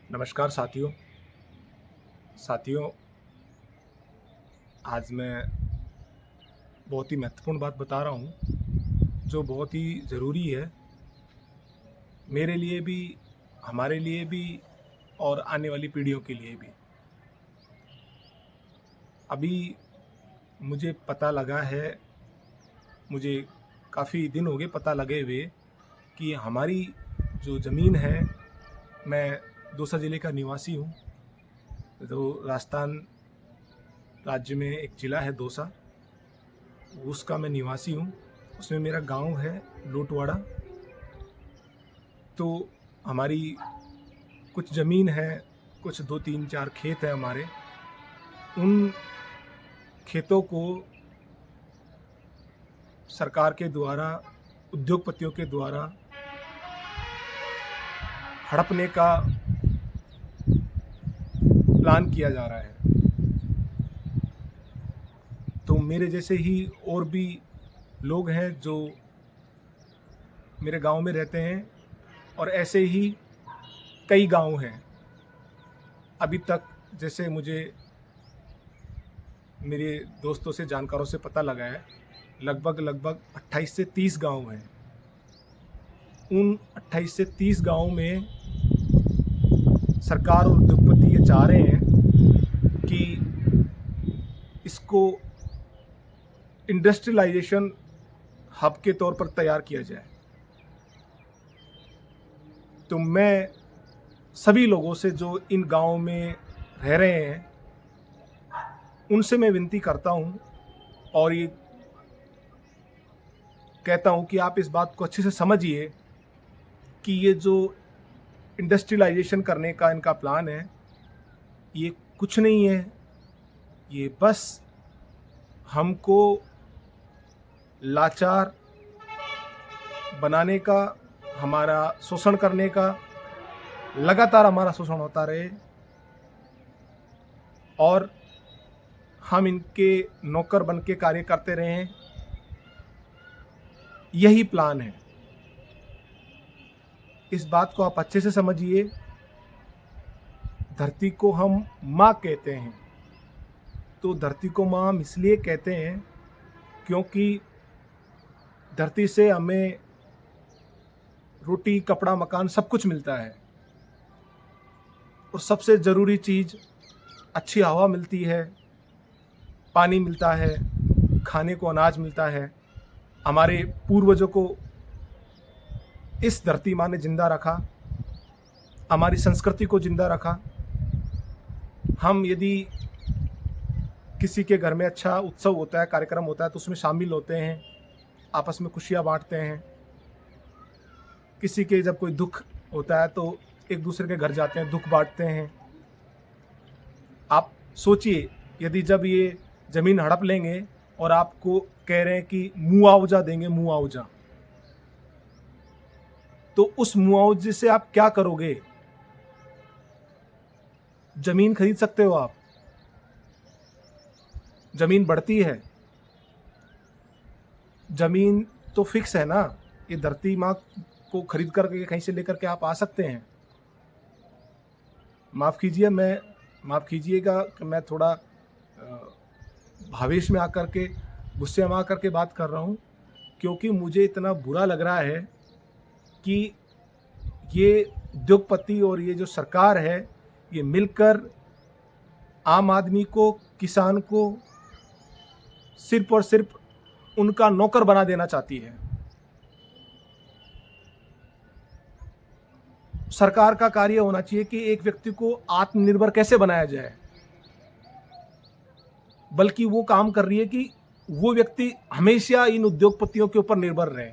नमस्कार साथियों, आज मैं बहुत ही महत्वपूर्ण बात बता रहा हूँ, जो बहुत ही ज़रूरी है, मेरे लिए भी, हमारे लिए भी और आने वाली पीढ़ियों के लिए भी। अभी मुझे पता लगा है, मुझे काफ़ी दिन हो गए पता लगे हुए कि हमारी जो ज़मीन है, मैं दौसा ज़िले का निवासी हूँ। तो राजस्थान राज्य में एक ज़िला है दौसा, उसका मैं निवासी हूँ। उसमें मेरा गांव है लोटवाड़ा। तो हमारी कुछ ज़मीन है, कुछ 2-3-4 खेत हैं हमारे। उन खेतों को सरकार के द्वारा, उद्योगपतियों के द्वारा हड़पने का प्लान किया जा रहा है। तो मेरे जैसे ही और भी लोग हैं जो मेरे गांव में रहते हैं, और ऐसे ही कई गांव हैं। अभी तक जैसे मुझे मेरे दोस्तों से, जानकारों से पता लगा है, लगभग 28 से 30 गांव हैं। उन 28 से 30 गांव में सरकार और उद्योगपति ये चाह रहे हैं कि इसको इंडस्ट्रियलाइजेशन हब के तौर पर तैयार किया जाए। तो मैं सभी लोगों से जो इन गांवों में रह रहे हैं, उनसे मैं विनती करता हूं और ये कहता हूं कि आप इस बात को अच्छे से समझिए कि ये जो इंडस्ट्रियलाइजेशन करने का इनका प्लान है, ये कुछ नहीं है। ये बस हमको लाचार बनाने का, हमारा शोषण करने का, लगातार हमारा शोषण होता रहे और हम इनके नौकर बन के कार्य करते रहे हैं। यही प्लान है। इस बात को आप अच्छे से समझिए। धरती को हम माँ कहते हैं, तो धरती को माँ हम इसलिए कहते हैं क्योंकि धरती से हमें रोटी, कपड़ा, मकान सब कुछ मिलता है, और सबसे ज़रूरी चीज़ अच्छी हवा मिलती है, पानी मिलता है, खाने को अनाज मिलता है। हमारे पूर्वजों को इस धरती माँ ने जिंदा रखा, हमारी संस्कृति को जिंदा रखा। हम यदि किसी के घर में अच्छा उत्सव होता है, कार्यक्रम होता है, तो उसमें शामिल होते हैं, आपस में खुशियाँ बांटते हैं। किसी के जब कोई दुख होता है तो एक दूसरे के घर जाते हैं, दुख बांटते हैं। आप सोचिए, यदि जब ये ज़मीन हड़प लेंगे और आपको कह रहे हैं कि मुआवजा देंगे, मुआवजा, तो उस मुआवजे से आप क्या करोगे? ज़मीन खरीद सकते हो आप? ज़मीन बढ़ती है? ज़मीन तो फिक्स है ना। ये धरती माँ को खरीद करके कहीं से लेकर के आप आ सकते हैं। माफ़ कीजिएगा कि मैं थोड़ा भावेश में आकर के, गुस्से में आकर के बात कर रहा हूँ, क्योंकि मुझे इतना बुरा लग रहा है कि ये उद्योगपति और ये जो सरकार है, ये मिलकर आम आदमी को, किसान को सिर्फ और सिर्फ उनका नौकर बना देना चाहती है। सरकार का कार्य होना चाहिए कि एक व्यक्ति को आत्मनिर्भर कैसे बनाया जाए, बल्कि वो काम कर रही है कि वो व्यक्ति हमेशा इन उद्योगपतियों के ऊपर निर्भर रहे।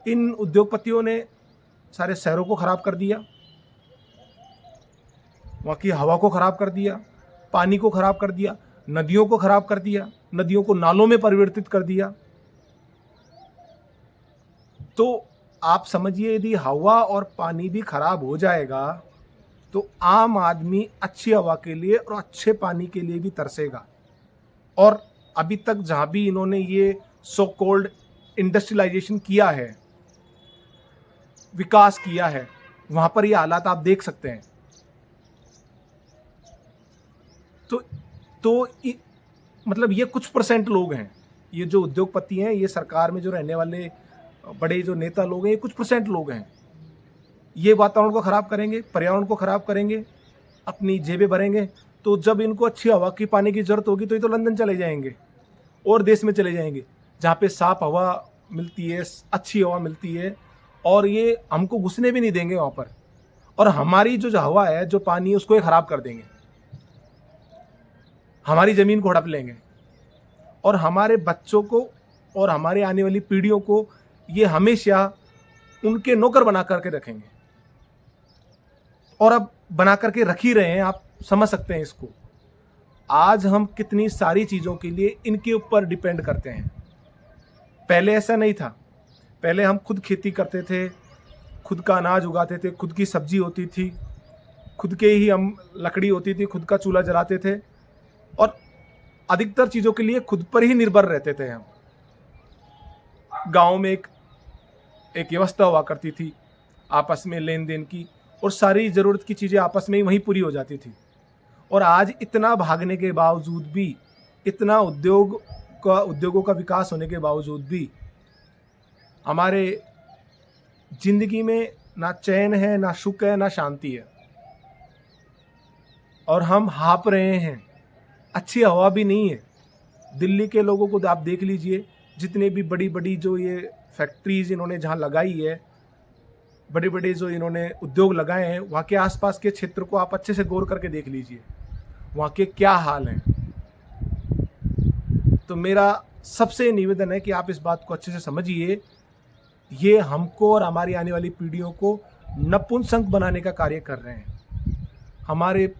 इन उद्योगपतियों ने सारे शहरों को खराब कर दिया, वहाँ की हवा को खराब कर दिया, पानी को खराब कर दिया, नदियों को खराब कर दिया, नदियों को नालों में परिवर्तित कर दिया। तो आप समझिए, यदि हवा और पानी भी खराब हो जाएगा तो आम आदमी अच्छी हवा के लिए और अच्छे पानी के लिए भी तरसेगा। और अभी तक जहाँ भी इन्होंने ये सो कॉल्ड इंडस्ट्रियलाइजेशन किया है, विकास किया है, वहां पर ये हालात आप देख सकते हैं। तो मतलब ये कुछ परसेंट लोग हैं, ये जो उद्योगपति हैं, ये सरकार में जो रहने वाले बड़े जो नेता लोग हैं, ये कुछ परसेंट लोग हैं। ये वातावरण को खराब करेंगे, पर्यावरण को खराब करेंगे, अपनी जेबें भरेंगे। तो जब इनको अच्छी हवा की पानी की जरूरत होगी तो ये तो लंदन चले जाएंगे और देश में चले जाएंगे जहाँ पे साफ हवा मिलती है, अच्छी हवा मिलती है, और ये हमको घुसने भी नहीं देंगे वहाँ पर। और हमारी जो हवा है, जो पानी है, उसको ये खराब कर देंगे, हमारी ज़मीन को हड़प लेंगे, और हमारे बच्चों को और हमारे आने वाली पीढ़ियों को ये हमेशा उनके नौकर बना करके रखेंगे। और अब बना करके रख ही रहे हैं, आप समझ सकते हैं इसको। आज हम कितनी सारी चीज़ों के लिए इनके ऊपर डिपेंड करते हैं। पहले ऐसा नहीं था, पहले हम खुद खेती करते थे, खुद का अनाज उगाते थे, खुद की सब्जी होती थी, खुद के ही हम लकड़ी होती थी, खुद का चूल्हा जलाते थे, और अधिकतर चीज़ों के लिए खुद पर ही निर्भर रहते थे हम। गांव में एक व्यवस्था हुआ करती थी आपस में लेन देन की, और सारी ज़रूरत की चीज़ें आपस में ही वहीं पूरी हो जाती थी। और आज इतना भागने के बावजूद भी, इतना उद्योगों का विकास होने के बावजूद भी हमारे जिंदगी में ना चैन है, ना सुख है, ना शांति है, और हम हाँप रहे हैं। अच्छी हवा भी नहीं है। दिल्ली के लोगों को आप देख लीजिए, जितने भी बड़ी बड़ी जो ये फैक्ट्रीज इन्होंने जहाँ लगाई है, बड़े बड़े जो इन्होंने उद्योग लगाए हैं, वहाँ के आसपास के क्षेत्र को आप अच्छे से गौर करके देख लीजिए, वहाँ के क्या हाल हैं। तो मेरा सबसे निवेदन है कि आप इस बात को अच्छे से समझिए। ये हमको और हमारी आने वाली पीढ़ियों को नपुंसक बनाने का कार्य कर रहे हैं। हमारे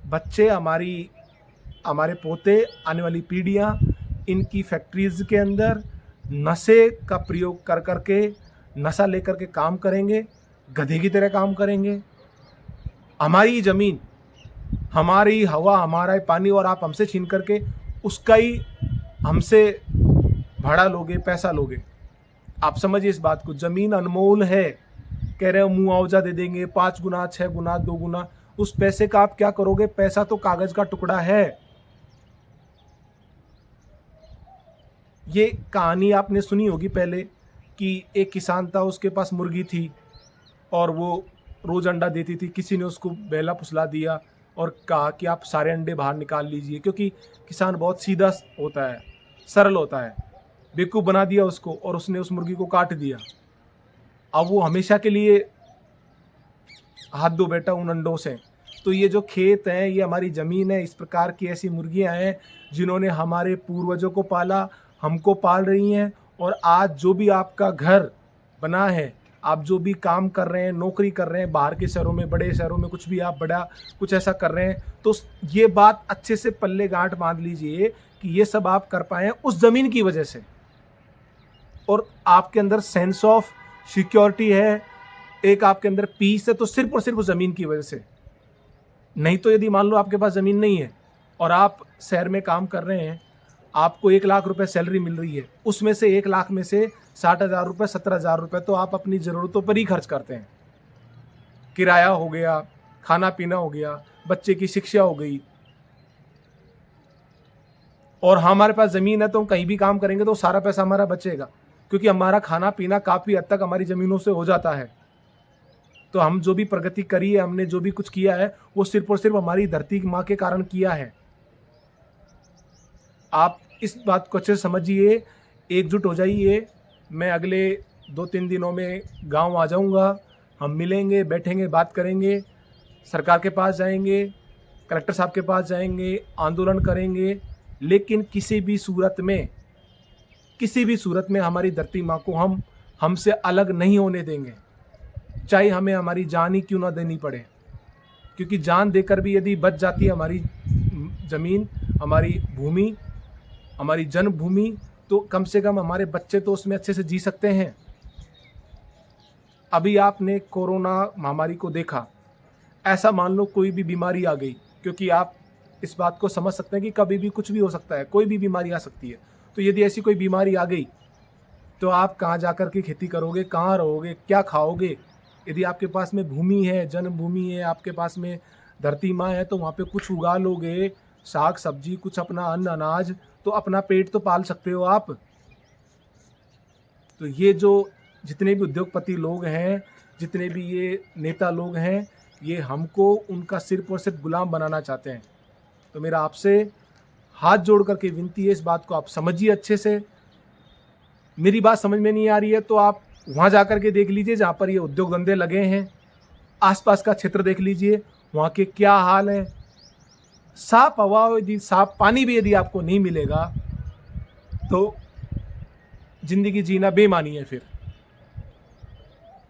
बच्चे, हमारे पोते, आने वाली पीढ़ियाँ इनकी फैक्ट्रीज के अंदर नशे का प्रयोग कर करके, नशा लेकर के काम करेंगे, गधे की तरह काम करेंगे। हमारी ज़मीन, हमारी हवा, हमारा पानी, और आप हमसे छीन करके उसका ही हमसे भाड़ा लोगे, पैसा लोगे। आप समझिए इस बात को। ज़मीन अनमोल है, कह रहे हो मुआवजा दे देंगे 5 गुना, 6 गुना, 2 गुना। उस पैसे का आप क्या करोगे? पैसा तो कागज का टुकड़ा है। ये कहानी आपने सुनी होगी पहले कि एक किसान था, उसके पास मुर्गी थी और वो रोज़ अंडा देती थी। किसी ने उसको बेला फुसला दिया और कहा कि आप सारे अंडे बाहर निकाल लीजिए, क्योंकि किसान बहुत सीधा होता है, सरल होता है। बेवकूफ़ बना दिया उसको और उसने उस मुर्गी को काट दिया। अब वो हमेशा के लिए हाथ धो बैठा उन अंडों से। तो ये जो खेत हैं, ये हमारी ज़मीन है। इस प्रकार की ऐसी मुर्गियां हैं जिन्होंने हमारे पूर्वजों को पाला, हमको पाल रही हैं। और आज जो भी आपका घर बना है, आप जो भी काम कर रहे हैं, नौकरी कर रहे हैं बाहर के शहरों में, बड़े शहरों में, कुछ भी आप बड़ा कुछ ऐसा कर रहे हैं, तो ये बात अच्छे से पल्ले गांठ बांध लीजिए कि ये सब आप कर पाए उस ज़मीन की वजह से। और आपके अंदर सेंस ऑफ सिक्योरिटी है, एक आपके अंदर पीस है, तो सिर्फ और सिर्फ उस ज़मीन की वजह से। नहीं तो यदि मान लो आपके पास ज़मीन नहीं है और आप शहर में काम कर रहे हैं, आपको 1 लाख रुपए सैलरी मिल रही है, उसमें से 1 लाख में से 60,000 रुपये, 70,000 रुपये तो आप अपनी ज़रूरतों पर ही खर्च करते हैं। किराया हो गया, खाना पीना हो गया, बच्चे की शिक्षा हो गई। और हमारे पास ज़मीन है तो हम कहीं भी काम करेंगे तो सारा पैसा हमारा बचेगा, क्योंकि हमारा खाना पीना काफ़ी हद तक हमारी ज़मीनों से हो जाता है। तो हम जो भी प्रगति करी है, हमने जो भी कुछ किया है, वो सिर्फ और सिर्फ हमारी धरती माँ के कारण किया है। आप इस बात को अच्छे से समझिए, एकजुट हो जाइए। मैं अगले 2-3 दिनों में गांव आ जाऊंगा, हम मिलेंगे, बैठेंगे, बात करेंगे, सरकार के पास जाएंगे, कलेक्टर साहब के पास जाएंगे, आंदोलन करेंगे। लेकिन किसी भी सूरत में हमारी धरती माँ को हमसे अलग नहीं होने देंगे, चाहे हमें हमारी जान ही क्यों ना देनी पड़े। क्योंकि जान देकर भी यदि बच जाती है हमारी ज़मीन, हमारी भूमि, हमारी जन्मभूमि, तो कम से कम हमारे बच्चे तो उसमें अच्छे से जी सकते हैं। अभी आपने कोरोना महामारी को देखा, ऐसा मान लो कोई भी बीमारी आ गई, क्योंकि आप इस बात को समझ सकते हैं कि कभी भी कुछ भी हो सकता है, कोई भी बीमारी आ सकती है। तो यदि ऐसी कोई बीमारी आ गई तो आप कहाँ जाकर के खेती करोगे, कहाँ रहोगे, क्या खाओगे? यदि आपके पास में भूमि है, जन्मभूमि है, आपके पास में धरती माँ है, तो वहाँ पे कुछ उगा लोगे, साग सब्जी, कुछ अपना अन्न अनाज, तो अपना पेट तो पाल सकते हो आप। तो ये जो जितने भी उद्योगपति लोग हैं, जितने भी ये नेता लोग हैं, ये हमको उनका सिर्फ और सिर्फ गुलाम बनाना चाहते हैं। तो मेरा आपसे हाथ जोड़ करके विनती है, इस बात को आप समझिए अच्छे से। मेरी बात समझ में नहीं आ रही है तो आप वहाँ जा कर के देख लीजिए जहाँ पर ये उद्योग धंधे लगे हैं, आसपास का क्षेत्र देख लीजिए, वहाँ के क्या हाल है। साफ हवा, यदि साफ पानी भी यदि आपको नहीं मिलेगा तो जिंदगी जीना बेमानी है फिर।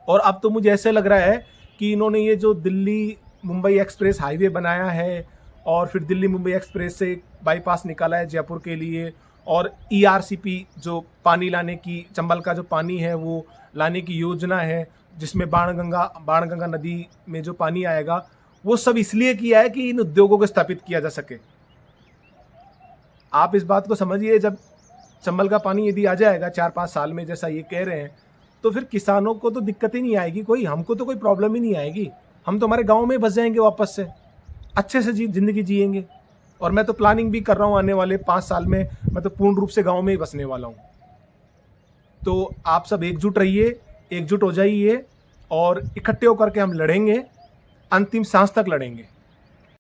और अब तो मुझे ऐसे लग रहा है कि इन्होंने ये जो दिल्ली मुंबई एक्सप्रेस हाईवे बनाया है और फिर दिल्ली मुंबई एक्सप्रेस से बाईपास निकाला है जयपुर के लिए, और ERCP जो पानी लाने की, चंबल का जो पानी है वो लाने की योजना है, जिसमें बाणगंगा नदी में जो पानी आएगा, वो सब इसलिए किया है कि इन उद्योगों को स्थापित किया जा सके। आप इस बात को समझिए, जब चंबल का पानी यदि आ जाएगा 4-5 साल में जैसा ये कह रहे हैं, तो फिर किसानों को तो दिक्कत ही नहीं आएगी कोई, हमको तो कोई प्रॉब्लम ही नहीं आएगी। हम तो हमारे गांव में बस जाएंगे वापस से, अच्छे से जिंदगी जिएंगे। और मैं तो प्लानिंग भी कर रहा हूँ, आने वाले 5 साल में मैं तो पूर्ण रूप से गांव में ही बसने वाला हूँ। तो आप सब एकजुट रहिए, एकजुट हो जाइए और इकट्ठे होकर के हम लड़ेंगे, अंतिम सांस तक लड़ेंगे।